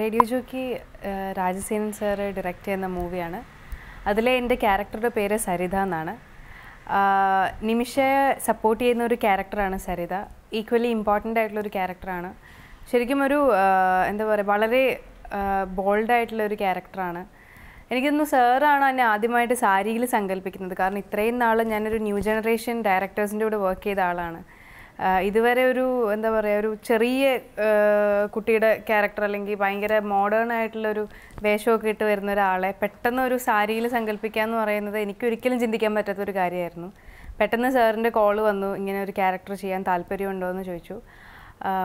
Radio jockey Rajasenan sir direct ചെയ്യുന്ന മൂവിയാണ്. അതിലെ എൻ്റെ ക്യാരക്ടറുടെ പേര് സരിത എന്നാണ്. നിമിഷയെ സപ്പോർട്ട് ചെയ്യുന്ന ഒരു ക്യാരക്ടറാണ് സരിത. ഈക്വലി ഇമ്പോർട്ടൻ്റ് ആയിട്ടുള്ളൊരു ക്യാരക്ടറാണ്. ശരിക്കും ഒരു എന്താ പറയുക, വളരെ ബോൾഡായിട്ടുള്ളൊരു ക്യാരക്ടറാണ്. എനിക്കൊന്ന് സാറാണ് എന്നെ ആദ്യമായിട്ട് സാരിയിൽ സങ്കല്പിക്കുന്നത്. കാരണം ഇത്രയും നാൾ ഞാനൊരു ന്യൂ ജനറേഷൻ ഡയറക്ടേഴ്സിൻ്റെ കൂടെ വർക്ക് ചെയ്ത ആളാണ്. ഇതുവരെ ഒരു എന്താ പറയുക, ഒരു ചെറിയ കുട്ടിയുടെ ക്യാരക്ടർ അല്ലെങ്കിൽ ഭയങ്കര മോഡേൺ ആയിട്ടുള്ളൊരു വേഷമൊക്കെ ഇട്ട് വരുന്ന ഒരാളെ പെട്ടെന്ന് ഒരു സാരിയിൽ സങ്കല്പിക്കുക എന്ന് പറയുന്നത് എനിക്കൊരിക്കലും ചിന്തിക്കാൻ പറ്റാത്തൊരു കാര്യമായിരുന്നു. പെട്ടെന്ന് സാറിൻ്റെ കോള് വന്നു, ഇങ്ങനെ ഒരു ക്യാരക്ടർ ചെയ്യാൻ താല്പര്യമുണ്ടോ എന്ന് ചോദിച്ചു.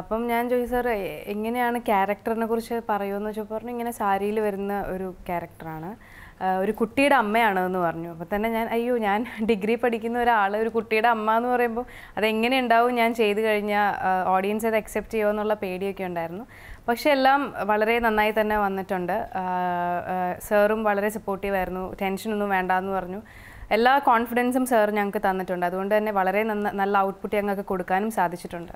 അപ്പം ഞാൻ ചോദിച്ചു, സാർ എങ്ങനെയാണ് ക്യാരക്ടറിനെ കുറിച്ച് പറയുമെന്ന് വെച്ചാൽ പറഞ്ഞു, ഇങ്ങനെ സാരിയിൽ വരുന്ന ഒരു ക്യാരക്ടറാണ്, ഒരു കുട്ടിയുടെ അമ്മയാണെന്ന് പറഞ്ഞു. അപ്പോൾ തന്നെ ഞാൻ ഡിഗ്രി പഠിക്കുന്ന ഒരാൾ ഒരു കുട്ടിയുടെ അമ്മ എന്ന് പറയുമ്പോൾ അതെങ്ങനെ ഉണ്ടാവും, ഞാൻ ചെയ്ത് കഴിഞ്ഞാൽ ഓഡിയൻസ് അത് അക്സെപ്റ്റ് ചെയ്യുമോ എന്നുള്ള പേടിയൊക്കെ ഉണ്ടായിരുന്നു. പക്ഷേ എല്ലാം വളരെ നന്നായി തന്നെ വന്നിട്ടുണ്ട്. സാറും വളരെ സപ്പോർട്ടീവായിരുന്നു, ടെൻഷനൊന്നും വേണ്ടാന്ന് പറഞ്ഞു. എല്ലാ കോൺഫിഡൻസും സാർ ഞങ്ങൾക്ക് തന്നിട്ടുണ്ട്. അതുകൊണ്ട് തന്നെ വളരെ നല്ല ഔട്ട്പുട്ട് ഞങ്ങൾക്ക് കൊടുക്കാനും സാധിച്ചിട്ടുണ്ട്.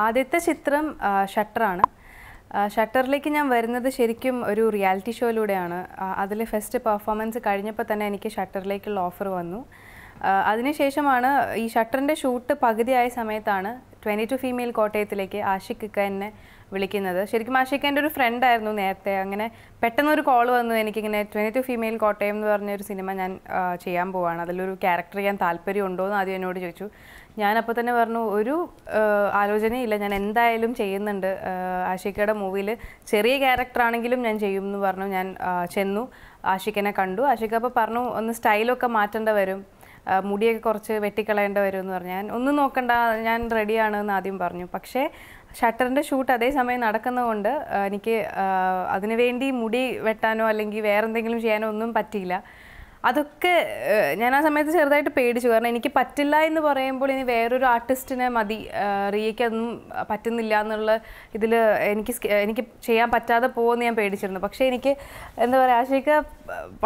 ആദ്യത്തെ ചിത്രം ഷട്ടറാണ്. ഷട്ടറിലേക്ക് ഞാൻ വരുന്നത് ശരിക്കും ഒരു റിയാലിറ്റി ഷോയിലൂടെയാണ്. അതിൽ ഫസ്റ്റ് പെർഫോമൻസ് കഴിഞ്ഞപ്പോൾ തന്നെ എനിക്ക് ഷട്ടറിലേക്കുള്ള ഓഫർ വന്നു. അതിനുശേഷമാണ് ഈ ഷട്ടറിൻ്റെ ഷൂട്ട് പകുതിയായ സമയത്താണ് 22 ഫീമെയിൽ കോട്ടയത്തിലേക്ക് ആഷിഖ് ഇക്ക എന്നെ വിളിക്കുന്നത്. ശരിക്കും ആഷിഖ് എൻ്റെ ഒരു ഫ്രണ്ടായിരുന്നു നേരത്തെ. അങ്ങനെ പെട്ടെന്നൊരു കോൾ വന്നു, എനിക്കിങ്ങനെ 22 ഫീമെയിൽ കോട്ടയം എന്ന് പറഞ്ഞൊരു സിനിമ ഞാൻ ചെയ്യാൻ പോവാണ്, അതിലൊരു ക്യാരക്ടർ ചെയ്യാൻ താല്പര്യമുണ്ടോ എന്ന് ആദ്യം എന്നോട് ചോദിച്ചു. ഞാനപ്പോൾ തന്നെ പറഞ്ഞു, ഒരു ആലോചനയില്ല, ഞാൻ എന്തായാലും ചെയ്യുന്നുണ്ട്. ആഷിഖയുടെ മൂവിയിൽ ചെറിയ ക്യാരക്ടറാണെങ്കിലും ഞാൻ ചെയ്യും എന്ന് പറഞ്ഞു. ഞാൻ ചെന്നു, ആഷിഖിനെ കണ്ടു. ആഷിഖ് അപ്പോൾ പറഞ്ഞു, ഒന്ന് സ്റ്റൈലൊക്കെ മാറ്റേണ്ട വരും, മുടിയൊക്കെ കുറച്ച് വെട്ടിക്കളയേണ്ട വരും എന്ന് പറഞ്ഞു. ഞാൻ ഒന്നും നോക്കണ്ട, ഞാൻ റെഡിയാണ് എന്ന് ആദ്യം പറഞ്ഞു. പക്ഷേ ഷട്ടറിൻ്റെ ഷൂട്ട് അതേ സമയം നടക്കുന്നതുകൊണ്ട് എനിക്ക് അതിനുവേണ്ടി മുടി വെട്ടാനോ അല്ലെങ്കിൽ വേറെ എന്തെങ്കിലും ചെയ്യാനോ ഒന്നും പറ്റിയില്ല. അതൊക്കെ ഞാൻ ആ സമയത്ത് ചെറുതായിട്ട് പേടിച്ചു. കാരണം എനിക്ക് പറ്റില്ല എന്ന് പറയുമ്പോൾ ഇനി വേറൊരു ആർട്ടിസ്റ്റിനെ മതി, റിയയ്ക്ക് അതൊന്നും പറ്റുന്നില്ല എന്നുള്ള ഇതിൽ എനിക്ക് ചെയ്യാൻ പറ്റാതെ പോകുമെന്ന് ഞാൻ പേടിച്ചിരുന്നു. പക്ഷേ എനിക്ക് എന്താ പറയുക, ആഷിഖ്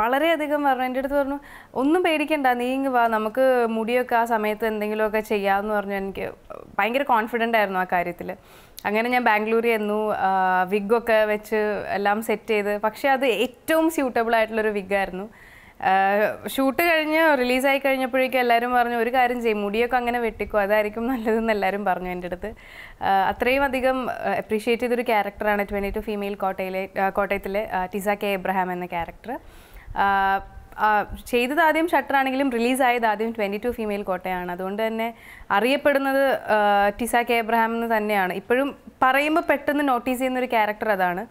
വളരെയധികം പറഞ്ഞു, എൻ്റെ അടുത്ത് പറഞ്ഞു, ഒന്നും പേടിക്കണ്ട, നീ ഇങ്ങ് വാ, നമുക്ക് മുടിയൊക്കെ ആ സമയത്ത് എന്തെങ്കിലുമൊക്കെ ചെയ്യാമെന്ന് പറഞ്ഞു. എനിക്ക് ഭയങ്കര കോൺഫിഡൻ്റ് ആയിരുന്നു ആ കാര്യത്തിൽ. അങ്ങനെ ഞാൻ ബാംഗ്ലൂരിൽ ചെന്നു, വിഗൊക്കെ വെച്ച് എല്ലാം സെറ്റ് ചെയ്ത്. പക്ഷേ അത് ഏറ്റവും സ്യൂട്ടബിൾ ആയിട്ടുള്ളൊരു വിഗായിരുന്നു. ഷൂട്ട് കഴിഞ്ഞ് റിലീസായി കഴിഞ്ഞപ്പോഴേക്കും എല്ലാവരും പറഞ്ഞു, ഒരു കാര്യം ചെയ്യും, മുടിയൊക്കെ അങ്ങനെ വെട്ടിക്കോ, അതായിരിക്കും നല്ലതെന്ന് എല്ലാവരും പറഞ്ഞു എൻ്റെ അടുത്ത്. അത്രയും അധികം അപ്രീഷിയേറ്റ് ചെയ്തൊരു ക്യാരക്ടറാണ് 22 ഫീമെയിൽ കോട്ടയത്തിലെ ടിസ കെ എബ്രഹാം എന്ന ക്യാരക്ടർ. ചെയ്തത് ആദ്യം ഷട്ടറാണെങ്കിലും റിലീസായത് ആദ്യം 22 ഫീമെയിൽ കോട്ടയാണ്. അതുകൊണ്ട് തന്നെ അറിയപ്പെടുന്നത് ടിസ കെ എബ്രഹാം എന്ന് തന്നെയാണ്. ഇപ്പോഴും പറയുമ്പോൾ പെട്ടെന്ന് നോട്ടീസ് ചെയ്യുന്നൊരു ക്യാരക്ടർ അതാണ്.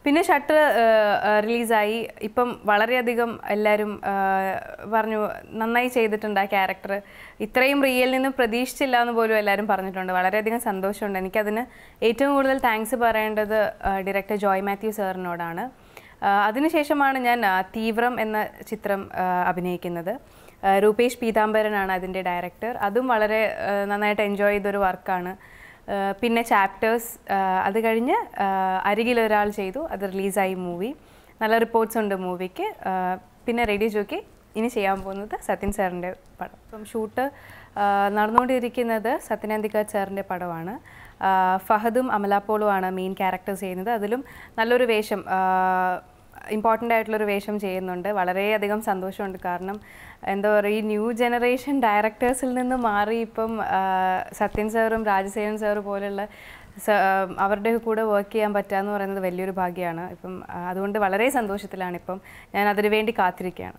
പിന്നെ ഷട്ടർ റിലീസായി, ഇപ്പം വളരെയധികം എല്ലാവരും പറഞ്ഞു, നന്നായി ചെയ്തിട്ടുണ്ട് ആ ക്യാരക്ടർ, ഇത്രയും റിയലിൽ നിന്നും പ്രതീക്ഷിച്ചില്ല എന്ന് പോലും എല്ലാവരും പറഞ്ഞിട്ടുണ്ട്. വളരെയധികം സന്തോഷമുണ്ട്. എനിക്കതിന് ഏറ്റവും കൂടുതൽ താങ്ക്സ് പറയേണ്ടത് ഡയറക്ടർ ജോയ് മാത്യു സാറിനോടാണ്. അതിനുശേഷമാണ് ഞാൻ തീവ്രം എന്ന ചിത്രം അഭിനയിക്കുന്നത്. രൂപേഷ് പീതാംബരനാണ് അതിൻ്റെ ഡയറക്ടർ. അതും വളരെ നന്നായിട്ട് എൻജോയ് ചെയ്തൊരു വർക്കാണ്. പിന്നെ ചാപ്റ്റേഴ്സ്, അത് കഴിഞ്ഞ് അരികിലൊരാൾ ചെയ്തു, അത് റിലീസായി മൂവി. നല്ല റിപ്പോർട്ട്സ് ഉണ്ട് മൂവിക്ക്. പിന്നെ റേഡിയോ ജോക്കി ഇനി ചെയ്യാൻ പോകുന്നത് സത്യൻ സാറിൻ്റെ പടം. ഇപ്പം ഷൂട്ട് നടന്നുകൊണ്ടിരിക്കുന്നത് സത്യനന്ദിക്കാട് സാറിൻ്റെ പടമാണ്. ഫഹദും അമലാപോളുമാണ് മെയിൻ ക്യാരക്ടേഴ്സ് ചെയ്യുന്നത്. അതിലും നല്ലൊരു വേഷം, ഇമ്പോർട്ടൻ്റ് ആയിട്ടുള്ളൊരു വേഷം ചെയ്യുന്നുണ്ട്. വളരെയധികം സന്തോഷമുണ്ട്. കാരണം എന്താ പറയുക, ഈ ന്യൂ ജനറേഷൻ ഡയറക്ടേഴ്സിൽ നിന്ന് മാറി ഇപ്പം സത്യൻ സാറും രാജസേനൻ സാറ് പോലുള്ള അവരുടെ കൂടെ വർക്ക് ചെയ്യാൻ പറ്റുക എന്ന് പറയുന്നത് വലിയൊരു ഭാഗ്യമാണ്. ഇപ്പം അതുകൊണ്ട് വളരെ സന്തോഷത്തിലാണ്. ഇപ്പം ഞാൻ അതിനു വേണ്ടി കാത്തിരിക്കുകയാണ്.